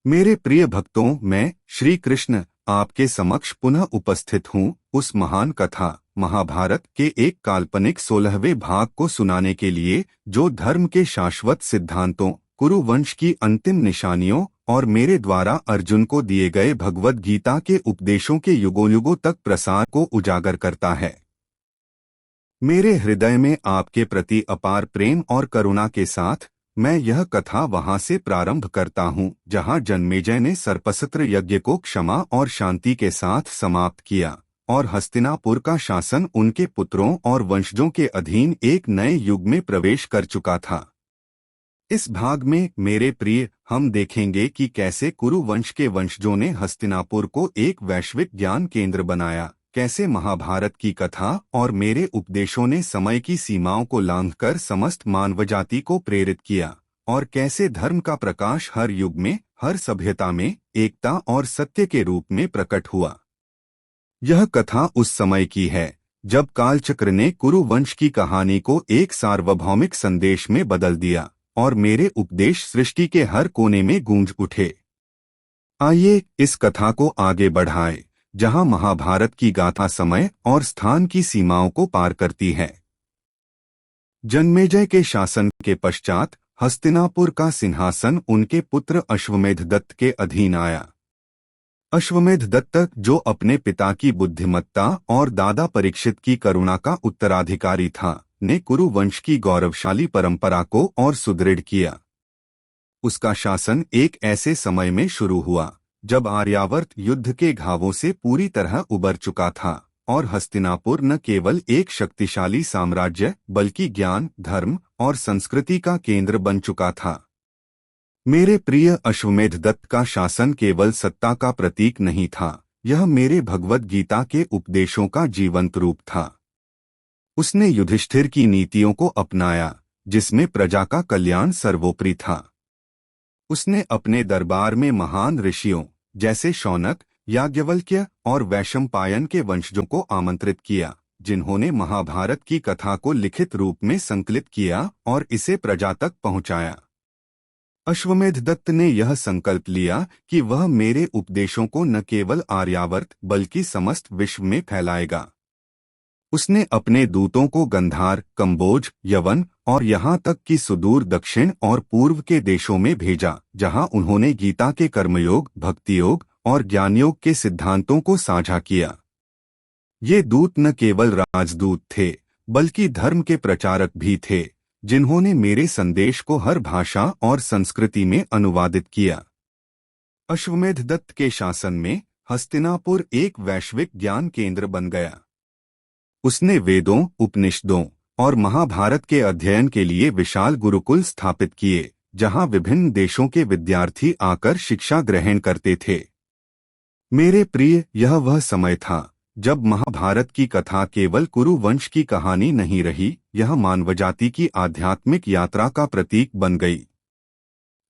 मेरे प्रिय भक्तों, मैं श्री कृष्ण आपके समक्ष पुनः उपस्थित हूँ उस महान कथा महाभारत के एक काल्पनिक 16वें भाग को सुनाने के लिए, जो धर्म के शाश्वत सिद्धांतों, कुरु वंश की अंतिम निशानियों और मेरे द्वारा अर्जुन को दिए गए भगवद गीता के उपदेशों के युगों युगों तक प्रसार को उजागर करता है। मेरे हृदय में आपके प्रति अपार प्रेम और करुणा के साथ मैं यह कथा वहां से प्रारंभ करता हूं, जहां जन्मेजय ने सर्पसत्र यज्ञ को क्षमा और शांति के साथ समाप्त किया और हस्तिनापुर का शासन उनके पुत्रों और वंशजों के अधीन एक नए युग में प्रवेश कर चुका था। इस भाग में मेरे प्रिय, हम देखेंगे कि कैसे कुरु वंश के वंशजों ने हस्तिनापुर को एक वैश्विक ज्ञान केंद्र बनाया, कैसे महाभारत की कथा और मेरे उपदेशों ने समय की सीमाओं को लांघकर समस्त मानवजाति को प्रेरित किया, और कैसे धर्म का प्रकाश हर युग में, हर सभ्यता में एकता और सत्य के रूप में प्रकट हुआ। यह कथा उस समय की है जब कालचक्र ने कुरु वंश की कहानी को एक सार्वभौमिक संदेश में बदल दिया और मेरे उपदेश सृष्टि के हर कोने में गूंज उठे। आइए इस कथा को आगे बढ़ाएं, जहां महाभारत की गाथा समय और स्थान की सीमाओं को पार करती है। जन्मेजय के शासन के पश्चात हस्तिनापुर का सिंहासन उनके पुत्र अश्वमेध दत्त के अधीन आया। अश्वमेध दत्त, जो अपने पिता की बुद्धिमत्ता और दादा परीक्षित की करुणा का उत्तराधिकारी था, ने कुरु वंश की गौरवशाली परंपरा को और सुदृढ़ किया। उसका शासन एक ऐसे समय में शुरू हुआ जब आर्यावर्त युद्ध के घावों से पूरी तरह उबर चुका था और हस्तिनापुर न केवल एक शक्तिशाली साम्राज्य बल्कि ज्ञान, धर्म और संस्कृति का केंद्र बन चुका था। मेरे प्रिय, अश्वमेध दत्त का शासन केवल सत्ता का प्रतीक नहीं था, यह मेरे भगवद गीता के उपदेशों का जीवंत रूप था। उसने युधिष्ठिर की नीतियों को अपनाया, जिसमें प्रजा का कल्याण सर्वोपरि था। उसने अपने दरबार में महान ऋषियों जैसे शौनक, याज्ञवल्क्य और वैशंपायन के वंशजों को आमंत्रित किया, जिन्होंने महाभारत की कथा को लिखित रूप में संकलित किया और इसे प्रजा तक पहुंचाया। अश्वमेध दत्त ने यह संकल्प लिया कि वह मेरे उपदेशों को न केवल आर्यावर्त बल्कि समस्त विश्व में फैलाएगा। उसने अपने दूतों को गंधार, कंबोज, यवन और यहाँ तक कि सुदूर दक्षिण और पूर्व के देशों में भेजा, जहाँ उन्होंने गीता के कर्मयोग, भक्तियोग और ज्ञानयोग के सिद्धांतों को साझा किया। ये दूत न केवल राजदूत थे बल्कि धर्म के प्रचारक भी थे, जिन्होंने मेरे संदेश को हर भाषा और संस्कृति में अनुवादित किया। अश्वमेध दत्त के शासन में हस्तिनापुर एक वैश्विक ज्ञान केंद्र बन गया। उसने वेदों, उपनिषदों और महाभारत के अध्ययन के लिए विशाल गुरुकुल स्थापित किए, जहां विभिन्न देशों के विद्यार्थी आकर शिक्षा ग्रहण करते थे। मेरे प्रिय, यह वह समय था जब महाभारत की कथा केवल कुरु वंश की कहानी नहीं रही, यह मानवजाति की आध्यात्मिक यात्रा का प्रतीक बन गई।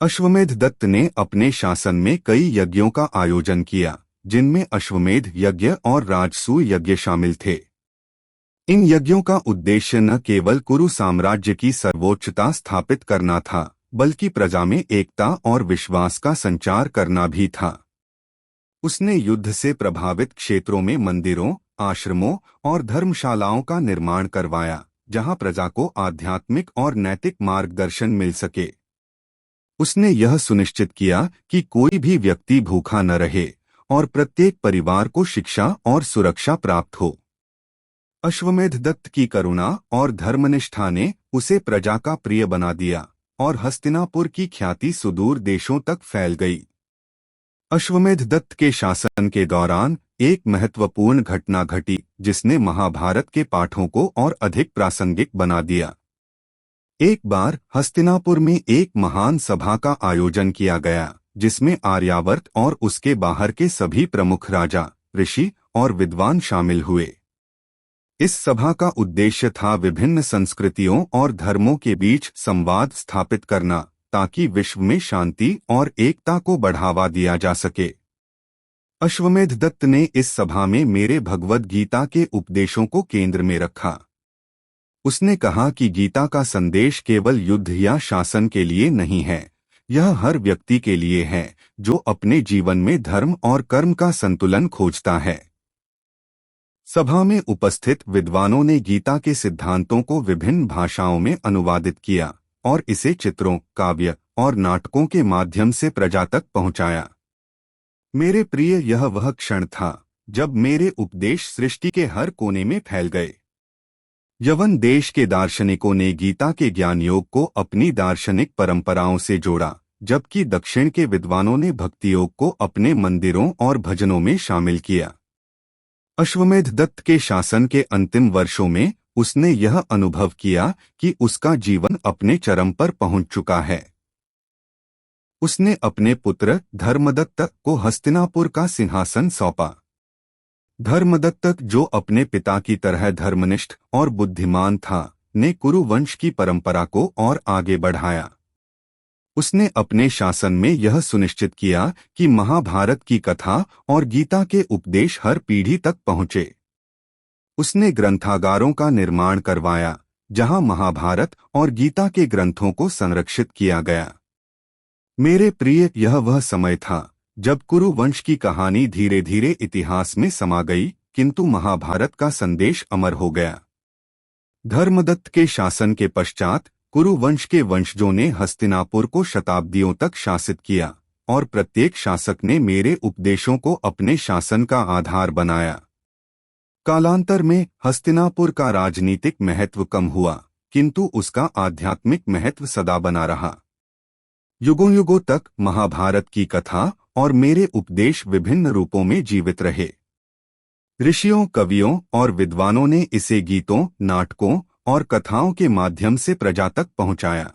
अश्वमेध दत्त ने अपने शासन में कई यज्ञों का आयोजन किया, जिनमें अश्वमेध यज्ञ और राजसूय यज्ञ शामिल थे। इन यज्ञों का उद्देश्य न केवल कुरु साम्राज्य की सर्वोच्चता स्थापित करना था, बल्कि प्रजा में एकता और विश्वास का संचार करना भी था। उसने युद्ध से प्रभावित क्षेत्रों में मंदिरों, आश्रमों और धर्मशालाओं का निर्माण करवाया, जहां प्रजा को आध्यात्मिक और नैतिक मार्गदर्शन मिल सके। उसने यह सुनिश्चित किया कि कोई भी व्यक्ति भूखा न रहे और प्रत्येक परिवार को शिक्षा और सुरक्षा प्राप्त हो। अश्वमेध दत्त की करुणा और धर्मनिष्ठा ने उसे प्रजा का प्रिय बना दिया और हस्तिनापुर की ख्याति सुदूर देशों तक फैल गई। अश्वमेध दत्त के शासन के दौरान एक महत्वपूर्ण घटना घटी, जिसने महाभारत के पाठों को और अधिक प्रासंगिक बना दिया। एक बार हस्तिनापुर में एक महान सभा का आयोजन किया गया, जिसमें आर्यावर्त और उसके बाहर के सभी प्रमुख राजा, ऋषि और विद्वान शामिल हुए। इस सभा का उद्देश्य था विभिन्न संस्कृतियों और धर्मों के बीच संवाद स्थापित करना, ताकि विश्व में शांति और एकता को बढ़ावा दिया जा सके। अश्वमेध दत्त ने इस सभा में मेरे भगवद गीता के उपदेशों को केंद्र में रखा। उसने कहा कि गीता का संदेश केवल युद्ध या शासन के लिए नहीं है, यह हर व्यक्ति के लिए है जो अपने जीवन में धर्म और कर्म का संतुलन खोजता है। सभा में उपस्थित विद्वानों ने गीता के सिद्धांतों को विभिन्न भाषाओं में अनुवादित किया और इसे चित्रों, काव्य और नाटकों के माध्यम से प्रजा तक पहुंचाया। मेरे प्रिय, यह वह क्षण था जब मेरे उपदेश सृष्टि के हर कोने में फैल गए। यवन देश के दार्शनिकों ने गीता के ज्ञान योग को अपनी दार्शनिक परंपराओं से जोड़ा, जबकि दक्षिण के विद्वानों ने भक्ति योग को अपने मंदिरों और भजनों में शामिल किया। अश्वमेध दत्त के शासन के अंतिम वर्षों में उसने यह अनुभव किया कि उसका जीवन अपने चरम पर पहुंच चुका है। उसने अपने पुत्र धर्मदत्त को हस्तिनापुर का सिंहासन सौंपा। धर्मदत्त, जो अपने पिता की तरह धर्मनिष्ठ और बुद्धिमान था, ने कुरु वंश की परंपरा को और आगे बढ़ाया। उसने अपने शासन में यह सुनिश्चित किया कि महाभारत की कथा और गीता के उपदेश हर पीढ़ी तक पहुँचे। उसने ग्रंथागारों का निर्माण करवाया जहां महाभारत और गीता के ग्रंथों को संरक्षित किया गया। मेरे प्रिय, यह वह समय था जब कुरु वंश की कहानी धीरे धीरे इतिहास में समा गई, किंतु महाभारत का संदेश अमर हो गया। धर्मदत्त के शासन के पश्चात कुरु वंश के वंशजों ने हस्तिनापुर को शताब्दियों तक शासित किया और प्रत्येक शासक ने मेरे उपदेशों को अपने शासन का आधार बनाया। कालांतर में हस्तिनापुर का राजनीतिक महत्व कम हुआ, किंतु उसका आध्यात्मिक महत्व सदा बना रहा। युगों युगों तक महाभारत की कथा और मेरे उपदेश विभिन्न रूपों में जीवित रहे। ऋषियों, कवियों और विद्वानों ने इसे गीतों, नाटकों और कथाओं के माध्यम से प्रजा तक पहुंचाया।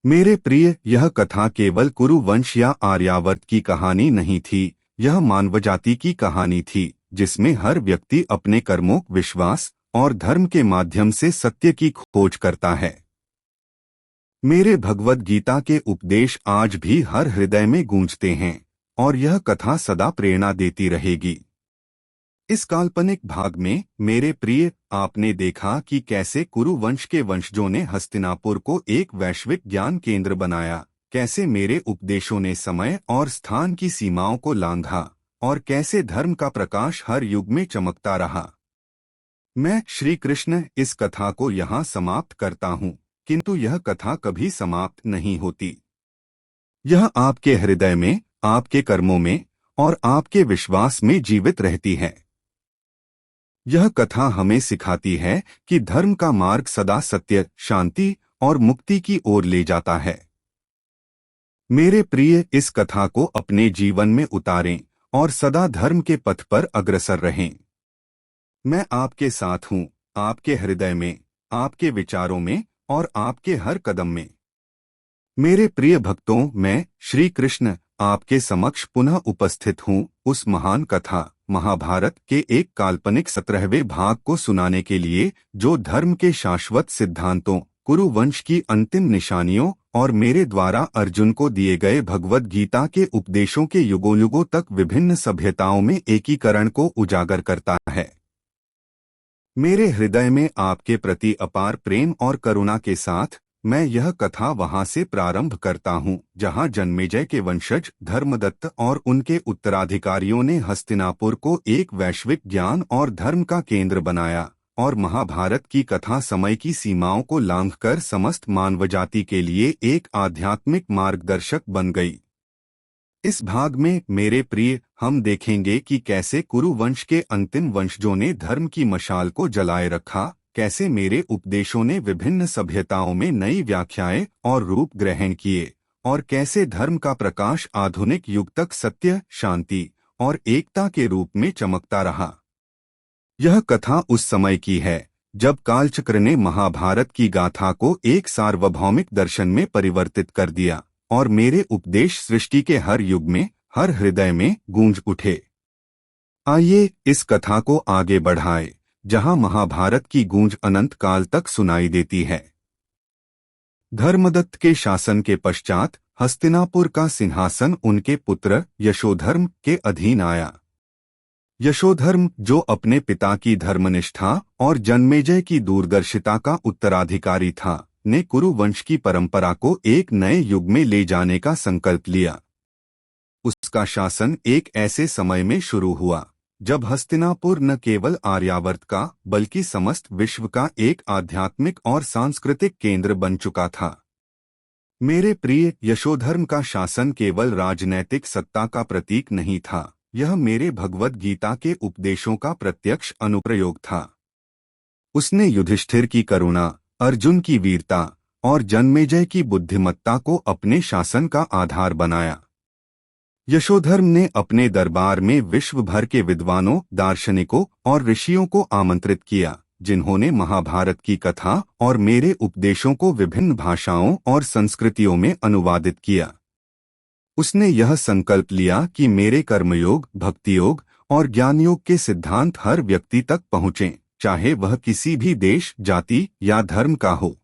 मेरे प्रिय, यह कथा केवल कुरु वंश या आर्यावर्त की कहानी नहीं थी, यह मानवजाति की कहानी थी जिसमें हर व्यक्ति अपने कर्मों, विश्वास और धर्म के माध्यम से सत्य की खोज करता है। मेरे भगवद गीता के उपदेश आज भी हर हृदय में गूंजते हैं और यह कथा सदा प्रेरणा देती रहेगी। इस काल्पनिक भाग में मेरे प्रिय, आपने देखा कि कैसे कुरु वंश के वंशजों ने हस्तिनापुर को एक वैश्विक ज्ञान केंद्र बनाया, कैसे मेरे उपदेशों ने समय और स्थान की सीमाओं को लांघा और कैसे धर्म का प्रकाश हर युग में चमकता रहा। मैं श्री कृष्ण इस कथा को यहाँ समाप्त करता हूँ, किंतु यह कथा कभी समाप्त नहीं होती। यह आपके हृदय में, आपके कर्मों में और आपके विश्वास में जीवित रहती है। यह कथा हमें सिखाती है कि धर्म का मार्ग सदा सत्य, शांति और मुक्ति की ओर ले जाता है। मेरे प्रिय, इस कथा को अपने जीवन में उतारें और सदा धर्म के पथ पर अग्रसर रहें। मैं आपके साथ हूँ, आपके हृदय में, आपके विचारों में और आपके हर कदम में। मेरे प्रिय भक्तों, मैं श्री कृष्ण आपके समक्ष पुनः उपस्थित हूँ उस महान कथा महाभारत के एक काल्पनिक 17वें भाग को सुनाने के लिए, जो धर्म के शाश्वत सिद्धांतों, कुरु वंश की अंतिम निशानियों और मेरे द्वारा अर्जुन को दिए गए भगवद गीता के उपदेशों के युगों युगों तक विभिन्न सभ्यताओं में एकीकरण को उजागर करता है। मेरे हृदय में आपके प्रति अपार प्रेम और करुणा के साथ मैं यह कथा वहां से प्रारंभ करता हूं जहां जन्मेजय के वंशज धर्मदत्त और उनके उत्तराधिकारियों ने हस्तिनापुर को एक वैश्विक ज्ञान और धर्म का केंद्र बनाया और महाभारत की कथा समय की सीमाओं को लांघकर समस्त मानवजाति के लिए एक आध्यात्मिक मार्गदर्शक बन गई। इस भाग में मेरे प्रिय, हम देखेंगे कि कैसे कुरु वंश के अंतिम वंशजों ने धर्म की मशाल को जलाए रखा, कैसे मेरे उपदेशों ने विभिन्न सभ्यताओं में नई व्याख्याएं और रूप ग्रहण किए और कैसे धर्म का प्रकाश आधुनिक युग तक सत्य, शांति और एकता के रूप में चमकता रहा। यह कथा उस समय की है जब कालचक्र ने महाभारत की गाथा को एक सार्वभौमिक दर्शन में परिवर्तित कर दिया और मेरे उपदेश सृष्टि के हर युग में, हर हृदय में गूंज उठे। आइए इस कथा को आगे बढ़ाएं, जहां महाभारत की गूंज अनंत काल तक सुनाई देती है। धर्मदत्त के शासन के पश्चात हस्तिनापुर का सिंहासन उनके पुत्र यशोधर्म के अधीन आया। यशोधर्म, जो अपने पिता की धर्मनिष्ठा और जन्मेजय की दूरदर्शिता का उत्तराधिकारी था, ने कुरु वंश की परंपरा को एक नए युग में ले जाने का संकल्प लिया। उसका शासन एक ऐसे समय में शुरू हुआ जब हस्तिनापुर न केवल आर्यावर्त का बल्कि समस्त विश्व का एक आध्यात्मिक और सांस्कृतिक केंद्र बन चुका था। मेरे प्रिय, यशोधर्म का शासन केवल राजनैतिक सत्ता का प्रतीक नहीं था, यह मेरे भगवद गीता के उपदेशों का प्रत्यक्ष अनुप्रयोग था। उसने युधिष्ठिर की करुणा, अर्जुन की वीरता और जन्मेजय की बुद्धिमत्ता को अपने शासन का आधार बनाया। यशोधर्म ने अपने दरबार में विश्व भर के विद्वानों, दार्शनिकों और ऋषियों को आमंत्रित किया, जिन्होंने महाभारत की कथा और मेरे उपदेशों को विभिन्न भाषाओं और संस्कृतियों में अनुवादित किया। उसने यह संकल्प लिया कि मेरे कर्मयोग, भक्तियोग और ज्ञानयोग के सिद्धांत हर व्यक्ति तक पहुँचें, चाहे वह किसी भी देश, जाति या धर्म का हो।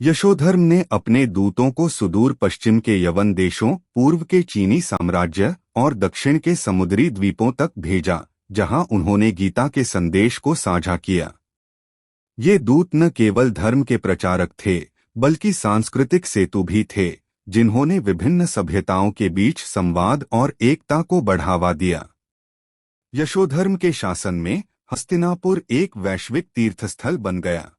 यशोधर्म ने अपने दूतों को सुदूर पश्चिम के यवन देशों, पूर्व के चीनी साम्राज्य और दक्षिण के समुद्री द्वीपों तक भेजा, जहां उन्होंने गीता के संदेश को साझा किया। ये दूत न केवल धर्म के प्रचारक थे, बल्कि सांस्कृतिक सेतु भी थे, जिन्होंने विभिन्न सभ्यताओं के बीच संवाद और एकता को बढ़ावा दिया। यशोधर्म के शासन में हस्तिनापुर एक वैश्विक तीर्थस्थल बन गया।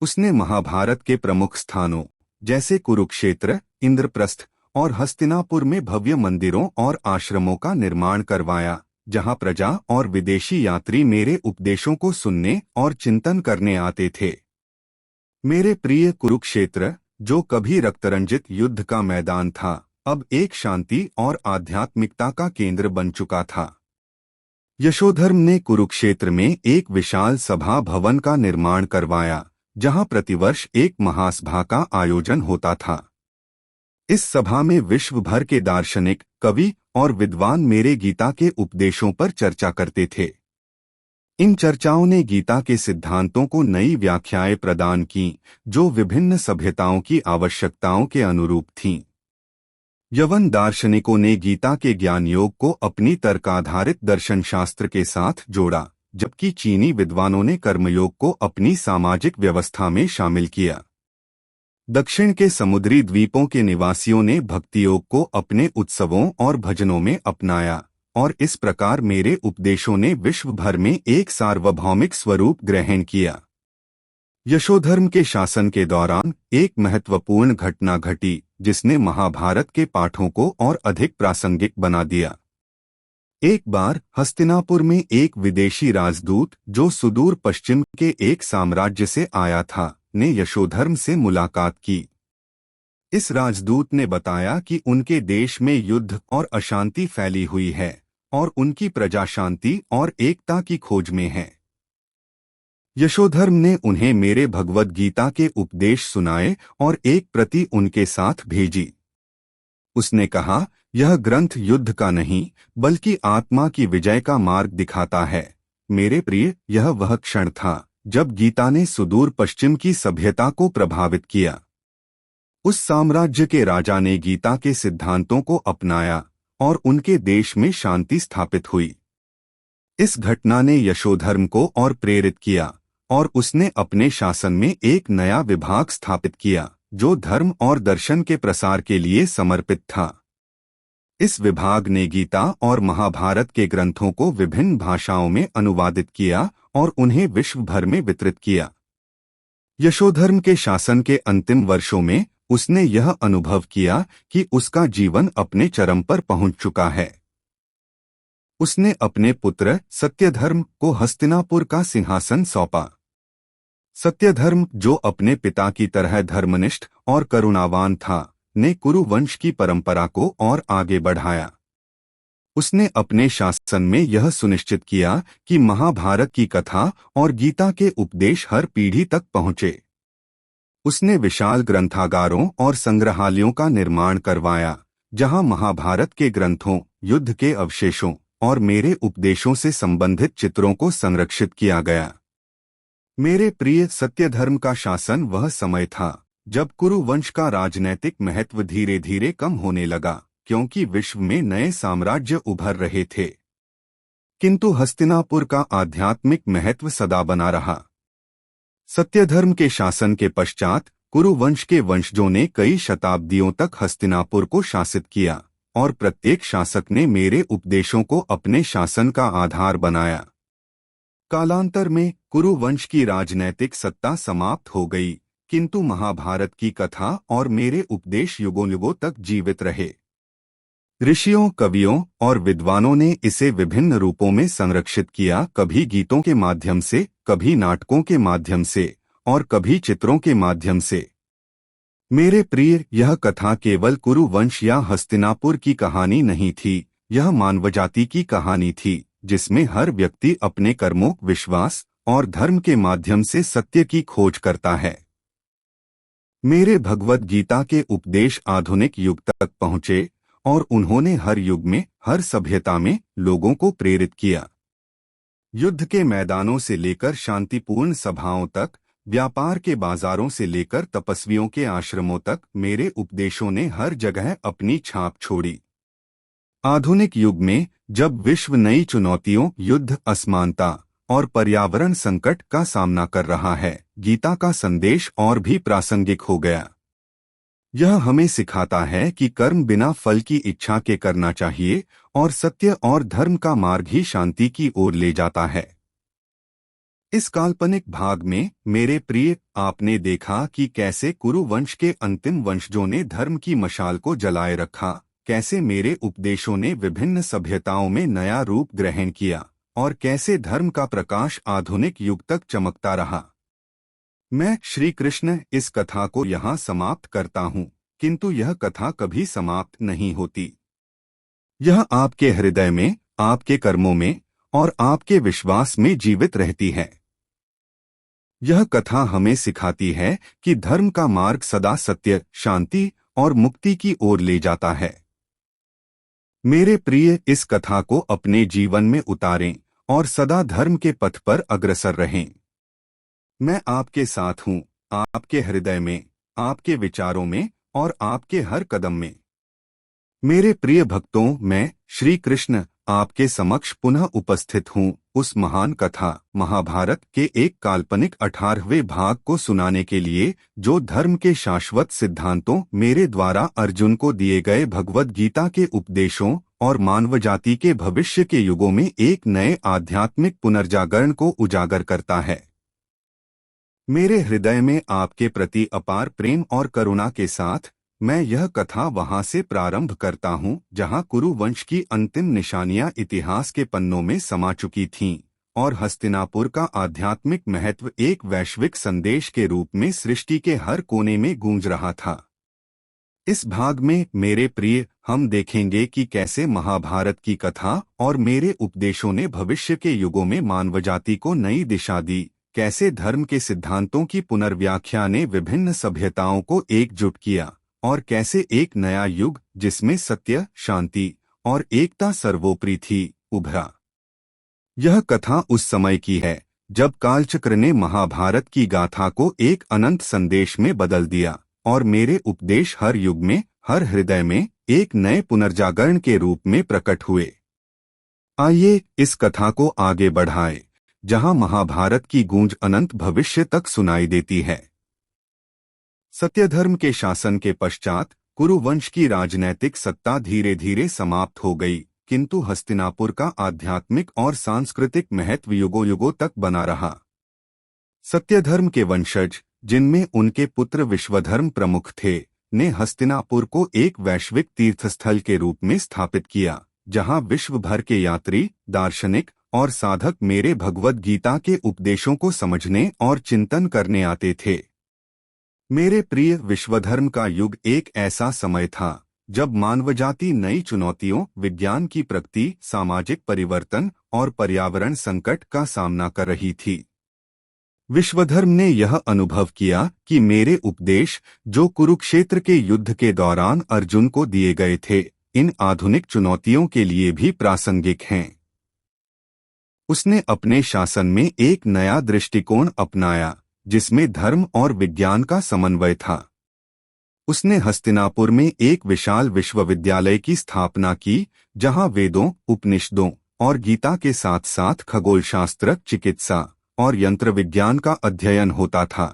उसने महाभारत के प्रमुख स्थानों जैसे कुरुक्षेत्र, इंद्रप्रस्थ और हस्तिनापुर में भव्य मंदिरों और आश्रमों का निर्माण करवाया, जहां प्रजा और विदेशी यात्री मेरे उपदेशों को सुनने और चिंतन करने आते थे। मेरे प्रिय, कुरुक्षेत्र, जो कभी रक्तरंजित युद्ध का मैदान था, अब एक शांति और आध्यात्मिकता का केंद्र बन चुका था। यशोधर्म ने कुरुक्षेत्र में एक विशाल सभा भवन का निर्माण करवाया, जहां प्रतिवर्ष एक महासभा का आयोजन होता था। इस सभा में विश्व भर के दार्शनिक, कवि और विद्वान मेरे गीता के उपदेशों पर चर्चा करते थे। इन चर्चाओं ने गीता के सिद्धांतों को नई व्याख्याएं प्रदान की, जो विभिन्न सभ्यताओं की आवश्यकताओं के अनुरूप थीं। यवन दार्शनिकों ने गीता के ज्ञान योग को अपनी तर्काधारित दर्शन शास्त्र के साथ जोड़ा, जबकि चीनी विद्वानों ने कर्मयोग को अपनी सामाजिक व्यवस्था में शामिल किया। दक्षिण के समुद्री द्वीपों के निवासियों ने भक्ति योग को अपने उत्सवों और भजनों में अपनाया, और इस प्रकार मेरे उपदेशों ने विश्व भर में एक सार्वभौमिक स्वरूप ग्रहण किया। यशोधर्म के शासन के दौरान एक महत्वपूर्ण घटना घटी, जिसने महाभारत के पाठों को और अधिक प्रासंगिक बना दिया। एक बार हस्तिनापुर में एक विदेशी राजदूत, जो सुदूर पश्चिम के एक साम्राज्य से आया था, ने यशोधर्म से मुलाकात की। इस राजदूत ने बताया कि उनके देश में युद्ध और अशांति फैली हुई है और उनकी प्रजा शांति और एकता की खोज में है। यशोधर्म ने उन्हें मेरे भगवद गीता के उपदेश सुनाए और एक प्रति उनके साथ भेजी। उसने कहा, यह ग्रंथ युद्ध का नहीं, बल्कि आत्मा की विजय का मार्ग दिखाता है। मेरे प्रिय, यह वह क्षण था जब गीता ने सुदूर पश्चिम की सभ्यता को प्रभावित किया। उस साम्राज्य के राजा ने गीता के सिद्धांतों को अपनाया और उनके देश में शांति स्थापित हुई। इस घटना ने यशोधर्म को और प्रेरित किया, और उसने अपने शासन में एक नया विभाग स्थापित किया, जो धर्म और दर्शन के प्रसार के लिए समर्पित था। इस विभाग ने गीता और महाभारत के ग्रंथों को विभिन्न भाषाओं में अनुवादित किया और उन्हें विश्व भर में वितरित किया। यशोधर्म के शासन के अंतिम वर्षों में उसने यह अनुभव किया कि उसका जीवन अपने चरम पर पहुंच चुका है। उसने अपने पुत्र सत्यधर्म को हस्तिनापुर का सिंहासन सौंपा। सत्यधर्म, जो अपने पिता की तरह धर्मनिष्ठ और करुणावान था, ने कुरु वंश की परंपरा को और आगे बढ़ाया। उसने अपने शासन में यह सुनिश्चित किया कि महाभारत की कथा और गीता के उपदेश हर पीढ़ी तक पहुँचे। उसने विशाल ग्रंथागारों और संग्रहालयों का निर्माण करवाया, जहां महाभारत के ग्रंथों, युद्ध के अवशेषों और मेरे उपदेशों से संबंधित चित्रों को संरक्षित किया गया। मेरे प्रिय, सत्यधर्म का शासन वह समय था जब कुरु वंश का राजनैतिक महत्व धीरे धीरे कम होने लगा, क्योंकि विश्व में नए साम्राज्य उभर रहे थे। किंतु हस्तिनापुर का आध्यात्मिक महत्व सदा बना रहा। सत्यधर्म के शासन के पश्चात कुरुवंश के वंशजों ने कई शताब्दियों तक हस्तिनापुर को शासित किया और प्रत्येक शासक ने मेरे उपदेशों को अपने शासन का आधार बनाया। कालांतर में कुरुवंश की राजनैतिक सत्ता समाप्त हो गई, किंतु महाभारत की कथा और मेरे उपदेश युगों युगों तक जीवित रहे। ऋषियों, कवियों और विद्वानों ने इसे विभिन्न रूपों में संरक्षित किया, कभी गीतों के माध्यम से, कभी नाटकों के माध्यम से और कभी चित्रों के माध्यम से। मेरे प्रिय, यह कथा केवल कुरुवंश या हस्तिनापुर की कहानी नहीं थी, यह मानवजाति की कहानी थी, जिसमें हर व्यक्ति अपने कर्मों, विश्वास और धर्म के माध्यम से सत्य की खोज करता है। मेरे भगवद गीता के उपदेश आधुनिक युग तक पहुँचे और उन्होंने हर युग में, हर सभ्यता में लोगों को प्रेरित किया। युद्ध के मैदानों से लेकर शांतिपूर्ण सभाओं तक, व्यापार के बाजारों से लेकर तपस्वियों के आश्रमों तक, मेरे उपदेशों ने हर जगह अपनी छाप छोड़ी। आधुनिक युग में जब विश्व नई चुनौतियों, युद्ध, असमानता और पर्यावरण संकट का सामना कर रहा है, गीता का संदेश और भी प्रासंगिक हो गया। यह हमें सिखाता है कि कर्म बिना फल की इच्छा के करना चाहिए और सत्य और धर्म का मार्ग ही शांति की ओर ले जाता है। इस काल्पनिक भाग में मेरे प्रिय, आपने देखा कि कैसे कुरुवंश के अंतिम वंशजों ने धर्म की मशाल को जलाए रखा, कैसे मेरे उपदेशों ने विभिन्न सभ्यताओं में नया रूप ग्रहण किया और कैसे धर्म का प्रकाश आधुनिक युग तक चमकता रहा। मैं श्री कृष्ण इस कथा को यहाँ समाप्त करता हूँ, किंतु यह कथा कभी समाप्त नहीं होती। यह आपके हृदय में, आपके कर्मों में और आपके विश्वास में जीवित रहती है। यह कथा हमें सिखाती है कि धर्म का मार्ग सदा सत्य, शांति और मुक्ति की ओर ले जाता है। मेरे प्रिय, इस कथा को अपने जीवन में उतारें और सदा धर्म के पथ पर अग्रसर रहें। मैं आपके साथ हूँ, आपके हृदय में, आपके विचारों में और आपके हर कदम में। मेरे प्रिय भक्तों, मैं श्री कृष्ण आपके समक्ष पुनः उपस्थित हूँ, उस महान कथा महाभारत के एक काल्पनिक 18वें भाग को सुनाने के लिए, जो धर्म के शाश्वत सिद्धांतों, मेरे द्वारा अर्जुन को दिए गए भगवद गीता के उपदेशों और मानवजाति के भविष्य के युगों में एक नए आध्यात्मिक पुनर्जागरण को उजागर करता है। मेरे हृदय में आपके प्रति अपार प्रेम और करुणा के साथ मैं यह कथा वहां से प्रारंभ करता हूं, जहां कुरुवंश की अंतिम निशानियां इतिहास के पन्नों में समा चुकी थीं और हस्तिनापुर का आध्यात्मिक महत्व एक वैश्विक संदेश के रूप में सृष्टि के हर कोने में गूंज रहा था। इस भाग में मेरे प्रिय, हम देखेंगे कि कैसे महाभारत की कथा और मेरे उपदेशों ने भविष्य के युगों में मानवजाति को नई दिशा दी, कैसे धर्म के सिद्धांतों की पुनर्व्याख्या ने विभिन्न सभ्यताओं को एकजुट किया और कैसे एक नया युग, जिसमें सत्य, शांति और एकता सर्वोपरि थी, उभरा। यह कथा उस समय की है जब कालचक्र ने महाभारत की गाथा को एक अनंत संदेश में बदल दिया और मेरे उपदेश हर युग में, हर हृदय में एक नए पुनर्जागरण के रूप में प्रकट हुए। आइए इस कथा को आगे बढ़ाएं, जहां महाभारत की गूंज अनंत भविष्य तक सुनाई देती है। सत्यधर्म के शासन के पश्चात कुरुवंश की राजनैतिक सत्ता धीरे धीरे समाप्त हो गई, किंतु हस्तिनापुर का आध्यात्मिक और सांस्कृतिक महत्व युगों युगों तक बना रहा। सत्यधर्म के वंशज, जिनमें उनके पुत्र विश्वधर्म प्रमुख थे, ने हस्तिनापुर को एक वैश्विक तीर्थस्थल के रूप में स्थापित किया, जहां विश्व भर के यात्री, दार्शनिक और साधक मेरे भगवद गीता के उपदेशों को समझने और चिंतन करने आते थे। मेरे प्रिय, विश्वधर्म का युग एक ऐसा समय था जब मानवजाति नई चुनौतियों, विज्ञान की प्रगति, सामाजिक परिवर्तन और पर्यावरण संकट का सामना कर रही थी। विश्वधर्म ने यह अनुभव किया कि मेरे उपदेश, जो कुरुक्षेत्र के युद्ध के दौरान अर्जुन को दिए गए थे, इन आधुनिक चुनौतियों के लिए भी प्रासंगिक हैं। उसने अपने शासन में एक नया दृष्टिकोण अपनाया, जिसमें धर्म और विज्ञान का समन्वय था। उसने हस्तिनापुर में एक विशाल विश्वविद्यालय की स्थापना की, जहां वेदों, उपनिषदों और गीता के साथ साथ खगोलशास्त्र, चिकित्सा और यंत्र विज्ञान का अध्ययन होता था।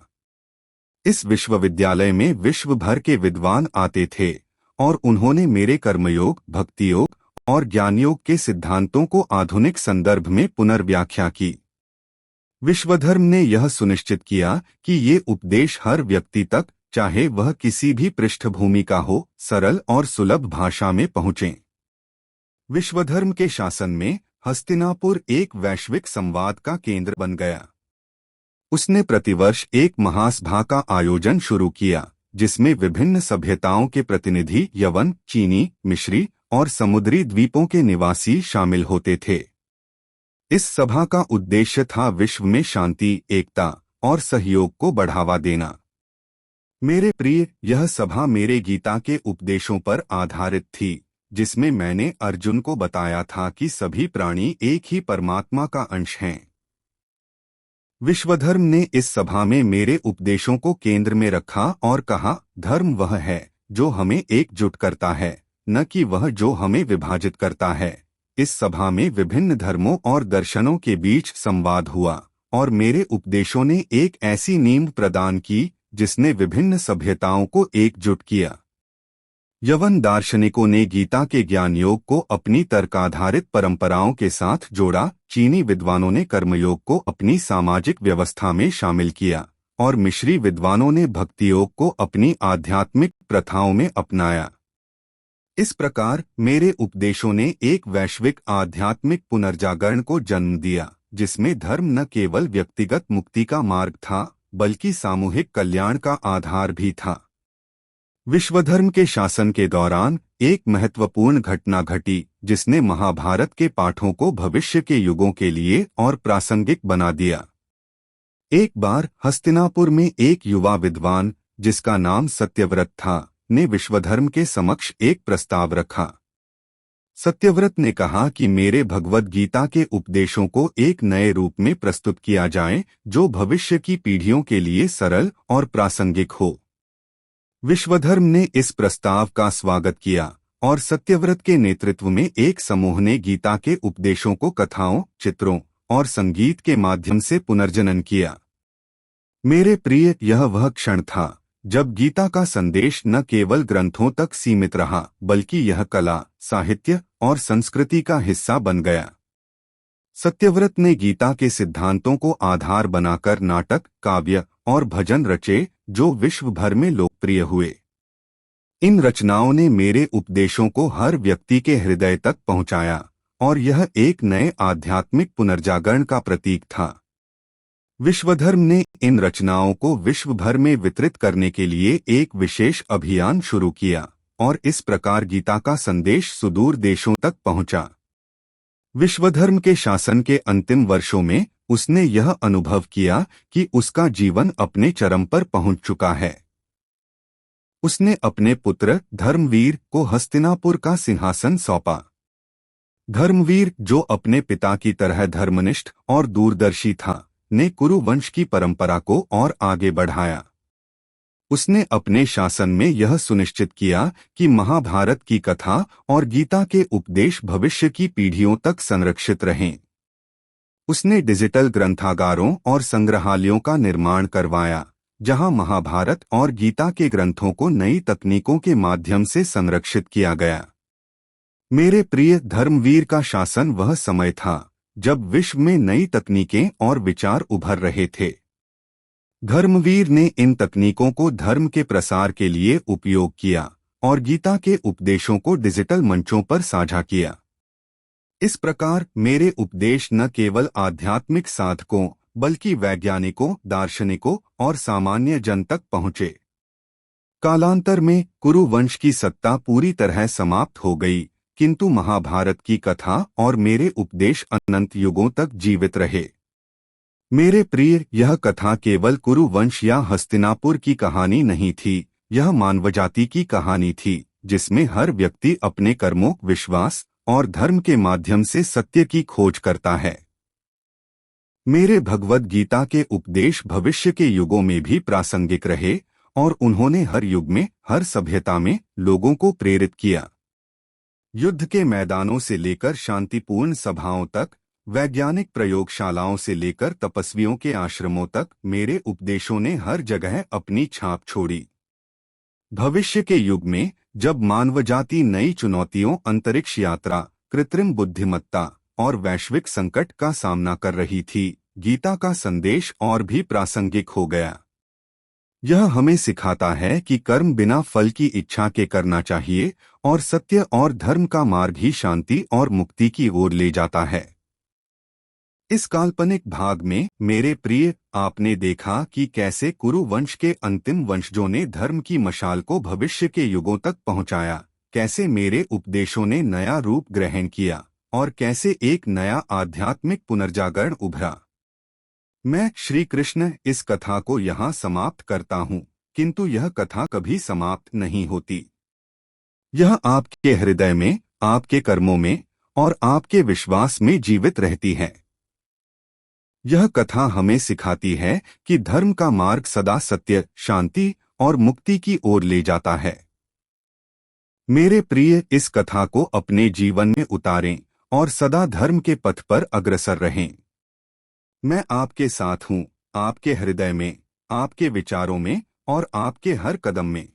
इस विश्वविद्यालय में विश्व भर के विद्वान आते थे और उन्होंने मेरे कर्मयोग, भक्ति योग और ज्ञान योग के सिद्धांतों को आधुनिक संदर्भ में पुनर्व्याख्या की। विश्वधर्म ने यह सुनिश्चित किया कि ये उपदेश हर व्यक्ति तक, चाहे वह किसी भी पृष्ठभूमि का हो, सरल और सुलभ भाषा में पहुंचें। विश्वधर्म के शासन में हस्तिनापुर एक वैश्विक संवाद का केंद्र बन गया। उसने प्रतिवर्ष एक महासभा का आयोजन शुरू किया, जिसमें विभिन्न सभ्यताओं के प्रतिनिधि, यवन, चीनी, मिस्री और समुद्री द्वीपों के निवासी शामिल होते थे। इस सभा का उद्देश्य था विश्व में शांति, एकता और सहयोग को बढ़ावा देना। मेरे प्रिय, यह सभा मेरे गीता के उपदेशों पर आधारित थी, जिसमें मैंने अर्जुन को बताया था कि सभी प्राणी एक ही परमात्मा का अंश हैं। विश्वधर्म ने इस सभा में मेरे उपदेशों को केंद्र में रखा और कहा, धर्म वह है जो हमें एकजुट करता है, न कि वह जो हमें विभाजित करता है। इस सभा में विभिन्न धर्मों और दर्शनों के बीच संवाद हुआ और मेरे उपदेशों ने एक ऐसी नींव प्रदान की जिसने विभिन्न सभ्यताओं को एकजुट किया। यवन दार्शनिकों ने गीता के ज्ञान योग को अपनी तर्काधारित परंपराओं के साथ जोड़ा, चीनी विद्वानों ने कर्मयोग को अपनी सामाजिक व्यवस्था में शामिल किया और मिस्री विद्वानों ने भक्ति योग को अपनी आध्यात्मिक प्रथाओं में अपनाया। इस प्रकार मेरे उपदेशों ने एक वैश्विक आध्यात्मिक पुनर्जागरण को जन्म दिया, जिसमें धर्म न केवल व्यक्तिगत मुक्ति का मार्ग था, बल्कि सामूहिक कल्याण का आधार भी था। विश्वधर्म के शासन के दौरान एक महत्वपूर्ण घटना घटी, जिसने महाभारत के पाठों को भविष्य के युगों के लिए और प्रासंगिक बना दिया। एक बार हस्तिनापुर में एक युवा विद्वान, जिसका नाम सत्यव्रत था, ने विश्वधर्म के समक्ष एक प्रस्ताव रखा। सत्यव्रत ने कहा कि मेरे भगवद गीता के उपदेशों को एक नए रूप में प्रस्तुत किया जाए, जो भविष्य की पीढ़ियों के लिए सरल और प्रासंगिक हो। विश्वधर्म ने इस प्रस्ताव का स्वागत किया और सत्यव्रत के नेतृत्व में एक समूह ने गीता के उपदेशों को कथाओं, चित्रों और संगीत के माध्यम से पुनर्जनन किया। मेरे प्रिय, यह वह क्षण था जब गीता का संदेश न केवल ग्रंथों तक सीमित रहा, बल्कि यह कला, साहित्य और संस्कृति का हिस्सा बन गया। सत्यव्रत ने गीता के सिद्धांतों को आधार बनाकर नाटक, काव्य और भजन रचे, जो विश्व भर में लोकप्रिय हुए। इन रचनाओं ने मेरे उपदेशों को हर व्यक्ति के हृदय तक पहुंचाया और यह एक नए आध्यात्मिक पुनर्जागरण का प्रतीक था। विश्वधर्म ने इन रचनाओं को विश्व भर में वितरित करने के लिए एक विशेष अभियान शुरू किया और इस प्रकार गीता का संदेश सुदूर देशों तक पहुंचा। विश्वधर्म के शासन के अंतिम वर्षों में उसने यह अनुभव किया कि उसका जीवन अपने चरम पर पहुंच चुका है। उसने अपने पुत्र धर्मवीर को हस्तिनापुर का सिंहासन सौंपा। धर्मवीर, जो अपने पिता की तरह धर्मनिष्ठ और दूरदर्शी था, ने कुरु वंश की परंपरा को और आगे बढ़ाया। उसने अपने शासन में यह सुनिश्चित किया कि महाभारत की कथा और गीता के उपदेश भविष्य की पीढ़ियों तक संरक्षित रहें। उसने डिजिटल ग्रंथागारों और संग्रहालयों का निर्माण करवाया, जहां महाभारत और गीता के ग्रंथों को नई तकनीकों के माध्यम से संरक्षित किया गया। मेरे प्रिय, धर्मवीर का शासन वह समय था जब विश्व में नई तकनीकें और विचार उभर रहे थे। धर्मवीर ने इन तकनीकों को धर्म के प्रसार के लिए उपयोग किया और गीता के उपदेशों को डिजिटल मंचों पर साझा किया। इस प्रकार मेरे उपदेश न केवल आध्यात्मिक साधकों, बल्कि वैज्ञानिकों, दार्शनिकों और सामान्य जन तक पहुंचे। कालांतर में कुरु वंश की सत्ता पूरी तरह समाप्त हो गई, किंतु महाभारत की कथा और मेरे उपदेश अनंत युगों तक जीवित रहे। मेरे प्रिय, यह कथा केवल कुरु वंश या हस्तिनापुर की कहानी नहीं थी, यह मानवजाति की कहानी थी, जिसमें हर व्यक्ति अपने कर्मों, विश्वास और धर्म के माध्यम से सत्य की खोज करता है। मेरे भगवद गीता के उपदेश भविष्य के युगों में भी प्रासंगिक रहे और उन्होंने हर युग में, हर सभ्यता में लोगों को प्रेरित किया। युद्ध के मैदानों से लेकर शांतिपूर्ण सभाओं तक, वैज्ञानिक प्रयोगशालाओं से लेकर तपस्वियों के आश्रमों तक मेरे उपदेशों ने हर जगह अपनी छाप छोड़ी। भविष्य के युग में जब मानवजाति नई चुनौतियों, अंतरिक्ष यात्रा, कृत्रिम बुद्धिमत्ता और वैश्विक संकट का सामना कर रही थी, गीता का संदेश और भी प्रासंगिक हो गया। यह हमें सिखाता है कि कर्म बिना फल की इच्छा के करना चाहिए और सत्य और धर्म का मार्ग ही शांति और मुक्ति की ओर ले जाता है। इस काल्पनिक भाग में मेरे प्रिय, आपने देखा कि कैसे कुरु वंश के अंतिम वंशजों ने धर्म की मशाल को भविष्य के युगों तक पहुंचाया, कैसे मेरे उपदेशों ने नया रूप ग्रहण किया और कैसे एक नया आध्यात्मिक पुनर्जागरण उभरा। मैं श्री कृष्ण इस कथा को यहाँ समाप्त करता हूँ, किंतु यह कथा कभी समाप्त नहीं होती। यह आपके हृदय में, आपके कर्मों में और आपके विश्वास में जीवित रहती है। यह कथा हमें सिखाती है कि धर्म का मार्ग सदा सत्य, शांति और मुक्ति की ओर ले जाता है। मेरे प्रिय, इस कथा को अपने जीवन में उतारें और सदा धर्म के पथ पर अग्रसर रहें। मैं आपके साथ हूँ, आपके हृदय में, आपके विचारों में और आपके हर कदम में।